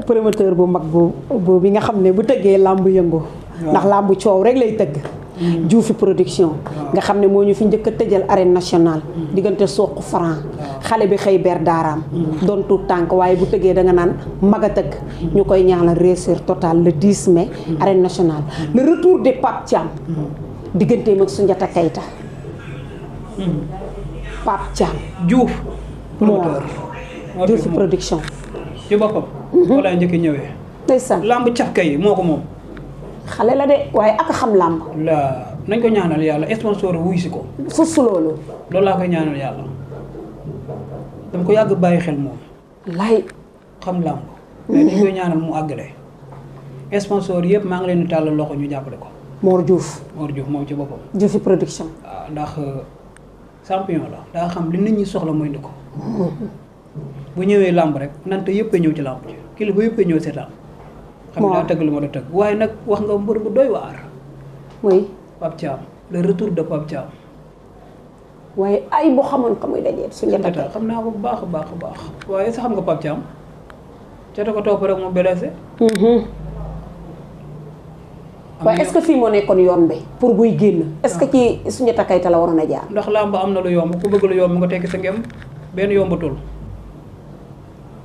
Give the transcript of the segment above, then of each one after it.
promoteur bu mag bu bi nga xam ne bu tëggee làmb yëngu ndax làmb coow rek lay tëgg Diouf production nga xam ne moo ñu fi njëkk a tëjal arène nationale diggante Sokh Franc xale bi xëy ber daaraam doon tuut tànk waaye bu tëggee da nga naan mag a tëgg ñu koy ñaanal réussite totale le 10 mai arène nationale le retour de Pape Thiam digganteem ak Soundiata Keita Pape Thiam Diouf promoteur Diouf production ci boppam wala njëkk ñëwee ndeysaan lamb cafka yi moo ko moom xale la de waaye ak xam làmb la nañ ko ñaanal yàlla sponsor wuy si ko fusu loolu laa koy ñaanal yàlla dama ko yàgg bàyyi xel moom lay xam làmb mais dañ koy ñaanal mu àggale sponsor yëpp maa ngi leen di tàllal loxo ñu jàppale ko Mor Diouf moom ci boppam Diouf production waaw ndax champion la daa xam li nit ñi soxla mooy ndi ko bu ñëwee làmb rek nante yëpp a ñëw ci làmb ci kilifa yëpp a ñëw seetaan xam ne daa tëgg lu ma da tëgg waaye nag wax nga mbër bu doy waar oui Pape Thiam le retour de Pape Thiam waaye ay bu xamoon ko muy dajee Soundiata Keita xam naa ko bu baax a baax a baax waaye sax xam nga Pape Thiam ca da ko topp rek mu blessé waaye est-ce que fii moo nekkoon yoon bi pour buy génn est-ce que ci Soundiata Keita la waroon a jaar ndax làmb am na lu yomb ku bëgg lu yomb nga tekki sa ngem benn yombatul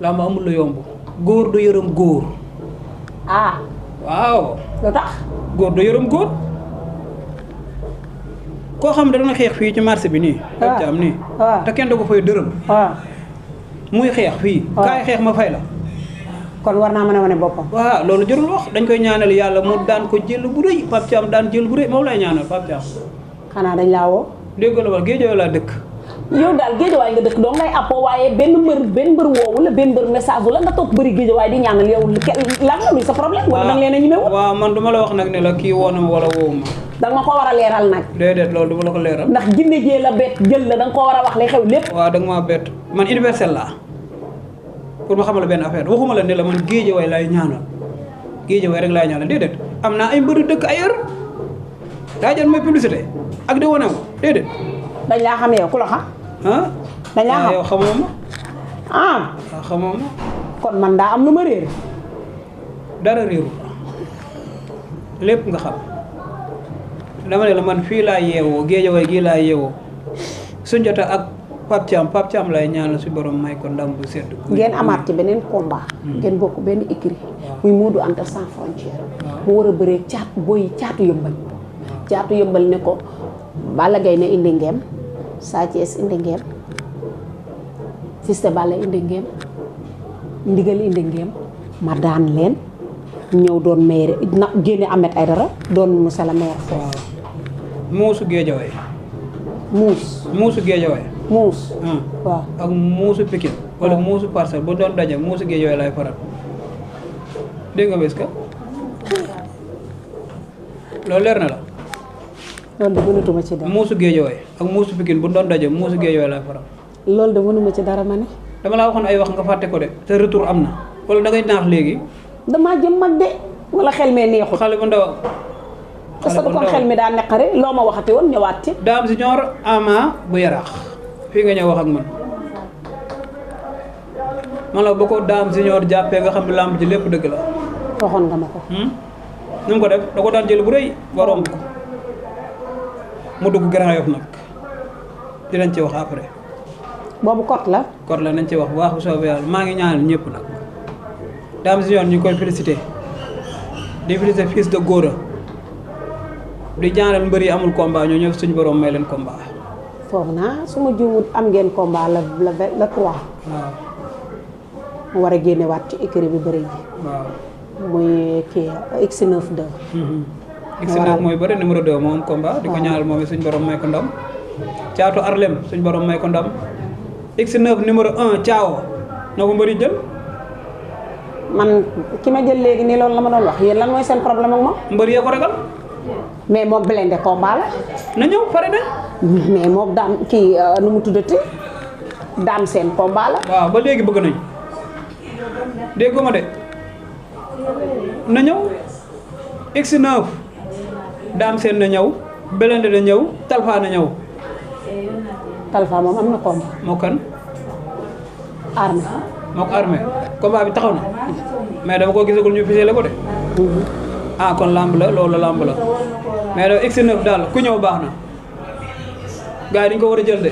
làmb amul lu yomb góor du yërëm góor ah waaw lu tax góor du yërëm góor koo xam ne dana xeex fii ci marché bi nii Pape Thiam nii te kenn du ko fay dërëm muy xeex fii kaay xeex ma fay la kon war naa mën a wane boppam waaw loolu jërul wax dañ koy ñaanal yàlla mu daan ko jël bu rëy Pape Thiam daan jël bu rëy moom lay ñaanal Pape Thiam xanaa dañ laa woo dégg la wax Géejawaay laa dëkk yow daal géejawaay nga dëkk doo ngay appoo waaye benn mbër woowu la benn mbër message wu la nga toog bëri géejawaay di ñaanal yow lan la luy sa problème wala danga leen a ñemewul waaw man duma la wax nag ne la kii woona ma wala woowu ma danga ma ko war a leeral nag déedéet loolu duma la ko leeral ndax jinne jee la bett jël la danga ko war a wax lay xew lépp waaw danga maa bett man universel laa pour ma xamal benn affaire waxuma la ne la man géejawaay laay ñaanal géejawaay rek laay ñaanal déedéet am naa ay mbëru dëkk ailleurs daa jël may publicité ak di wane wu déedéet dañ laa xam yow ku la xam dañ laa xam yow xamoo ma waaw xamoo ma kon man daa am lu ma réer dara réeru lépp nga xam dama ne la man fii laa yeewoo géejawaay gii laa yeewoo Soundiata ak Pape Thiam lay ñaan la si borom may ko ndam bu sedd ngeen amaat ci beneen combat ngeen bokk benn écurie muy Modou Anta sans frontière mu war a bëree caatu yëmbal ne ko Balla Gaye ne indi ngeem Sa Thiès indi ngeem Fils de Balla indi ngeem ndigal indi ngeem ma daan leen ñëw doon maire na génne Ahmed Aïdara doon monsieur le maire foofu muusu géejawaay muusu géejawaay muus waaw ak muusu Pikine wala muusu Parcelles bu doon daje muusu géejawaay laay faral dégg nga bés ka loolu leer na la loolu de mënatuma ci dara muusu géejawaay ak muusu Pikine bu doon daje muusu géejawaay laay faral loolu de mënuma ci dara ma ne dama laa waxoon ay wax nga fàtte ko de te retour am na wala da ngay naax léegi damaa jëm mag de wala xel mee neexul xale bu ndaw parce que kon xel mi daa neqare loo ma waxati woon ñëwaat ci Dame Junior Ama bu yaraax fii nga ñëw wax ak man man la boo ko Dame Junior jàppee nga xam ne làmb ji lépp dëgg la waxoon nga ma ko nu mu ko def da ko daan jël bu rëy waroon ko mu dugg Grand Yoff nag dinañ ci wax après boobu kot la nañ ci wax bu baax bu soobee yàlla maa ngi ñaanal ñëpp nag Dame Junior ñu koy félicité di félicité fils de Gora di ñaanal mbër yi amul combat ñoo ñëw suñu borom may leen combat foog naa su ma juumut am ngeen combat la 3 waaw mu war a génnewaat ci écurie bi bëri ji waaw muy kii X9 2 X9 mooy bëri numéro 2 moo am combat di ko ñaanal moom suñu borom may ko ndam caatu Arlem suñu borom may ko ndam X9 numéro 1 Thiaw na ko mbëri jël man ki ma jël léegi nii loolu la ma doon wax yéen lan mooy seen problème ak moom mbëri yee ko ragal mais moom Blindé combat la na ñëw pare nañ mais moom daam kii nu mu tuddati daam seen combat la waaw ba léegi bëgg nañ déggoo ma de na ñëw X9 daam seen na ñëw Blindé na ñëw Talfa na ñëw Talfa moom am na combat moo kan armée moo ko armée combat bi taxaw na mais dama ko gisagul ñu fisé la ko de. ah kon lamb la loolu lamb la mais da X9 daal ku ñëw baax na gars yi dañu ko war a jël de.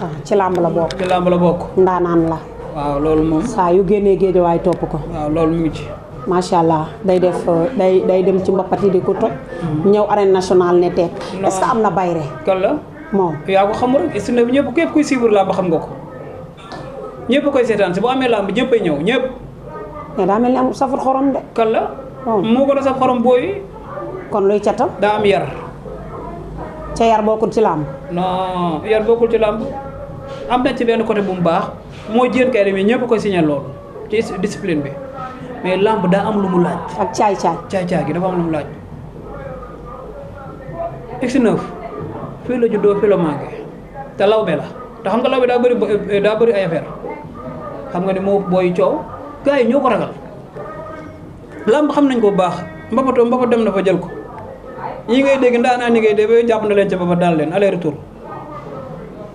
waaw ci làmb la bokk. ci lamb la bokk. ndaanaan la. waaw loolu moom. saa yu génnee géejawaay topp ko. waaw loolu mu ngi ci. macha allah day def day dem ci mbappat yi di ko toj. ñëw arène nationale ne teg. est-ce que am na bayre kan la. moom yaa ko xamul rek X9 bi ñëpp képp kuy suivre làmb xam nga ko ñëpp koy seetaan si bu amee làmb ñëppay ñëw ñëpp. mais daa mel ni amul safut xorom de. kan la. moo ko doon saf xorom booy. kon luy catam. daa am yar. ca yar bokkul ci làmb. non yar bokkul ci làmb am na ci benn côté bu mu baax moo jéen kay demee ñëpp koy signé loolu ci discipline bi mais làmb daa am lu mu laaj. ak caay-caay. caay-caay gi dafa am lu mu laaj. X9 fii la juddoo fii la màggee te lawbe la te xam nga lawbe daa bëri ay affaire xam nga ne moo booy coow gars yi ñoo ko ragal làmb xam nañ ko bu baax mbapat dem na fa jël ko ñi ngay dégg ndaanaan ñi ngay dégg ba jàpp na leen ca ba daal leen aller retour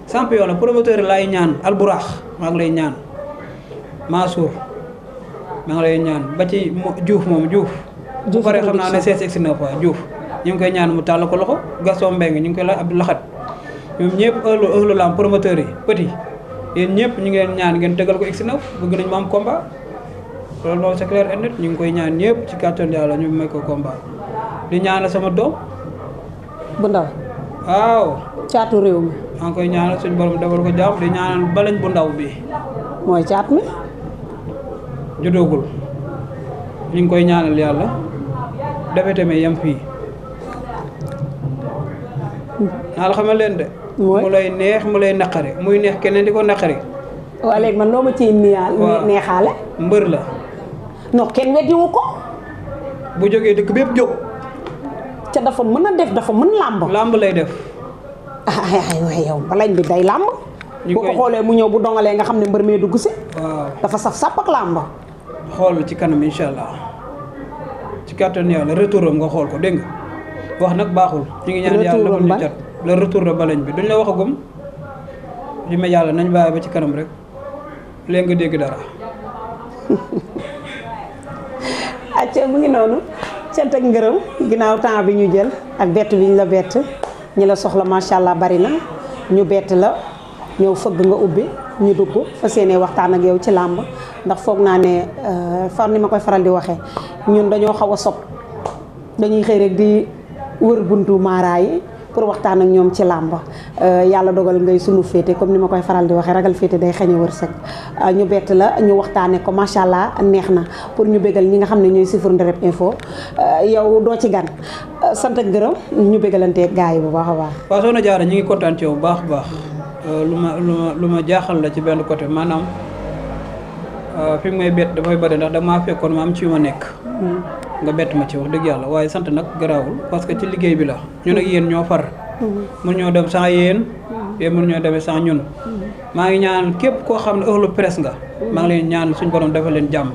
champion la promoteur yi laay ñaan alburax maa ngi lay ñaan Mansour maa ngi lay ñaan ba ci Diouf moom Diouf bu pare xam naa ne X9 fois Diouf ñu ngi koy ñaan mu tàll ko loxo Gaston Mbengue ñu ngi koy laaj Abdou Lahat ñoom ñëpp ëllu lam promoteur yi petit yéen ñëpp ñu ngeen ñaan ngeen tegal ko X9 bëgg nañ mu am combat loolu moom c'est clair et net ñu ngi koy ñaan ñëpp ci kàttan yàlla ñu may ko combat di ñaanal sama doom bu ndaw waaw caatu réew mi maa ngi koy ñaanal suñu borom defal ko jàmm di ñaanal balañ bu ndaw bi mooy caat mi judoogul ñu ngi koy ñaanal yàlla defe tamit yem fii naa la xamal leen de mu lay neex mu lay naqari muy neex keneen di ko naqari waa léegi man loo ma ciy neexaale mbër la non kenn weddiwu ko bu jógee dëkk bépp jóg ca dafa mën a def dafa mën làmb lay def ay yow balañ bi day làmb bu ko xoolee mu ñëw bu dongalee nga xam ne mbër mee dugg si waaw dafa saf sàpp ak làmb xool ci kanam insha allah ci kàttan yàlla retour am nga xool ko dégg nga wax nag baaxul ñu ngi ñaan yàlla defal ñu cat le retour de balañ bi duñ la waxagum li ma yàlla nañ bàyyi ba ci kanam rek léegi nga dégg dara acca mu ngi noonu cant ak ngërëm ginnaaw temps bi ñu jël ak bett bi ñu la bett ñi la soxla macha allah bari na ñu bett la ñëw fëgg nga ubbi ñu dugg fas yéene waxtaan ak yow ci làmb ndax foog naa ne ni ma koy faral di waxee ñun dañoo xaw a sob dañuy xëy rek di wër buntu maara yi pour waxtaan ak ñoom ci làmb yàlla dogal ngay sunu féete comme ni ma koy faral di waxee ragal féete day xañ a wërsëg ñu bett la ñu waxtaanee ko macha allah neex na pour ñu bégal ñi nga xam ne ñooy suivre Ndereb Info yow doo ci gan sant ak gërëm ñu bégalantee gars yi bu baax a baax. waaw Soxna Diarra ñu ngi kontaan ci yow bu baax a baax lu ma jaaxal la ci benn côté maanaam fi mu may bett dafay bëri ndax damaa fekkoon ma am ci yu ma nekk. nga bett ma ci wax dëgg yàlla waaye sant nag garaawul parce que ci liggéey bi la ñun ak yéen ñoo far mun ñoo dem sans yéen yéen mun ñoo demee sans ñun maa ngi ñaan képp koo xam ne ëxlu presse nga maa ngi leen ñaan suñ borom dafa leen jàmm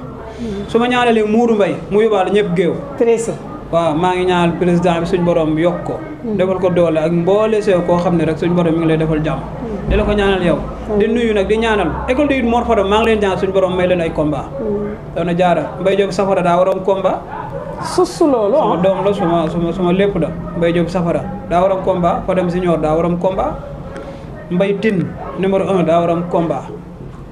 su ma ñaanalee Mourou Mbaye mu yóbbaale ñëpp géew presse waaw maa ngi ñaan président bi suñ borom yokk ko defal ko doole ak mboole sew koo xam ne rek suñ borom mi ngi lay defal jàmm di la ko ñaanal yow di nuyu nag di ñaanal école de Mor Fadam maa ngi leen ñaan suñ borom may leen ay combat Soxna Diarra Mbaye Diop Safara daa waroon combat susu loolu suma doom la suma lépp da Mbaye Diop Safara daa waram combat Fadam Senior daa waram combat Mbaye Tine numéro 1 daa waram combat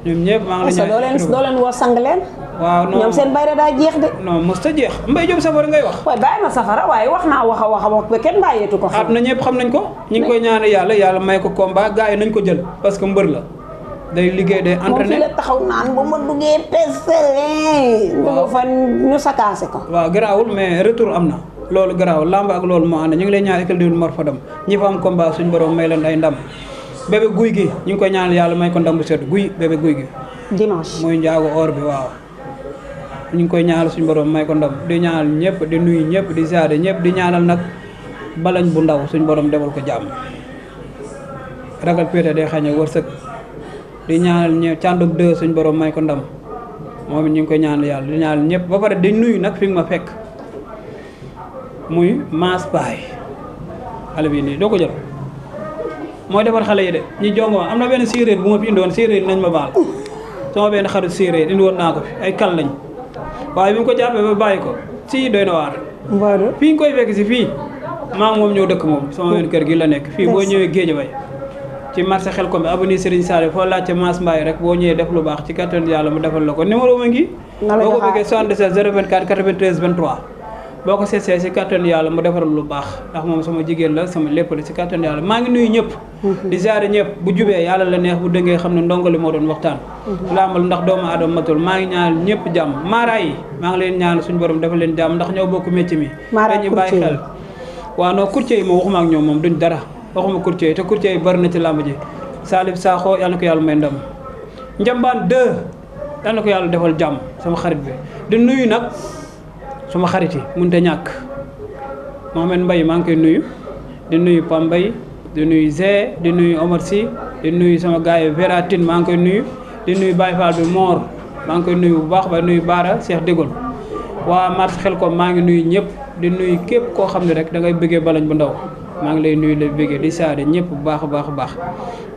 ñoom ñëpp maa ngi la ñaan doo leen woo sang leen waaw non ñoom seen bayre daa jeex de non mos ta jeex Mbaye Diop Safara ngay wax waaye bàyyi ma Safara waaye wax naa wax a wax ba kenn bàyyeetu ko at na ñëpp xam nañ ko ñu ngi koy ñaane yàlla may ko combat gars yi nañ ko jël parce que mbër la day liggéey day entraîné moom fi la taxaw naan bu ma duggee peste dugg fa ñu sakaase ko waaw garaawul mais retour am na loolu garaawul lamb ak loolu moo ànd ñu ngi lay ñaan école de Mor Fadam ñi fa am combat suñu borom may leen ay ndam bébé guy gi ñu ngi koy ñaan yàlla may ko ndam bu set bébé guy gi dimanche muy njaago or bi waaw ñu ngi koy ñaanal suñu borom may ko ndam di ñaanal ñëpp di nuyu ñëpp di ziare ñëpp di ñaanal nag balañ bu ndaw suñu borom defal ko jàmm ragal pété day xañe wërsëg di ñaanal ñëpp càndum 2 suñu borom may ko ndam moom it ñu ngi koy ñaanal yàlla di ñaanal ñëpp ba pare di nuyu nag fi nga ma fekk muy Mass Baye xale bi nii doo ko jël mooy defar xale yi de ñi jongo am na benn séeréer bu ma fi indoon séeréer nañ ma baal sama benn xarit séeréer indi woon naa ko fi ay kal lañ waaye bi mu ko jàppee ba bàyyi ko si doy na waar. Mbadou fii nga koy fekk si fii maa ngi moom ñoo dëkk moom sama benn kër gi la nekk. fii boo ñëwee Guédiawaye ci marché Xelkom bi avenue Serigne Saliou foo laajte Mass Mbaye rek boo ñëwee def lu baax ci kattan yàlla mu defal la ko numéro ma ngi. boo ko bëggee 77 024 93 23. boo ko seetsee si kattan yàlla mu defaral lu baax ndax moom sama jigéen la sama lépp la si kattan yàlla maa ngi nuyu ñëpp. di ziare ñëpp bu jubee yàlla la neex bu dëngee xam ne ndongoli moo doon waxtaan. laamal ndax doomu aadama matul maa ngi ñaanal ñëpp jàmm maara yi maa ngi leen ñaanal suñu borom dafa leen jàmm ndax ñoo bokk métier mi. dañuy bàyyi xel waaw non courtier yi moom waxuma ak ñoom moom duñ dara waxuma courtier yi te courtier yi bari na ci làmb ji Salif Sakho yàlla na ko yàlla may ndam Njambaan 2 yàlla na ko yàlla defal jàmm sama xarit bi di nuyu nag suma xarit yi mënut a ñàkk Mohamed Mbaye maa ngi koy nuyu di nuyu Pam Mbaye di nuyu Zé di nuyu Omar Sy di nuyu sama gars yi Veratine maa ngi koy nuyu di nuyu Baye Fall bi Mor maa ngi koy nuyu bu baax ba nuyu Baara Cheikh Dégol waa marché Xelkom maa ngi nuyu ñëpp di nuyu képp koo xam ne rek da ngay bëggee balañ bu ndaw maa ngi lay nuyu la bëggee di saade ñëpp bu baax a baax a baax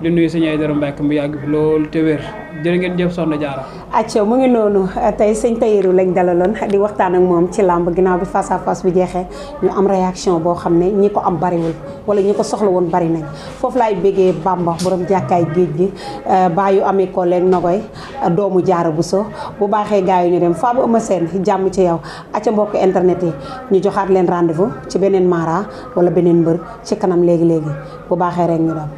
di nuyu suñu ay dara mbàkk mu yàgg fi loolu te wér jërë ngeen jëf soxna Diarra. acca mu ngi noonu tey sëñ Tahirou lañ dalaloon di waxtaan ak moom ci làmb ginnaaw bi face à face bi jeexee ñu am réaction boo xam ne ñi ko am bariwul wala ñi ko soxla woon bari nañ foofu laay bëggee Bamba borom jàkkaay géej gi baayu amee ko leeg nogoy doomu Diarra Bousso bu baaxee gars yi ñu dem Fabou Eumeu Sène jàmm ci yow acca mbokk internet yi ñu joxaat leen rendez-vous ci beneen mara wala beneen mbër ci kanam léegi-léegi bu baaxee rek ñu dem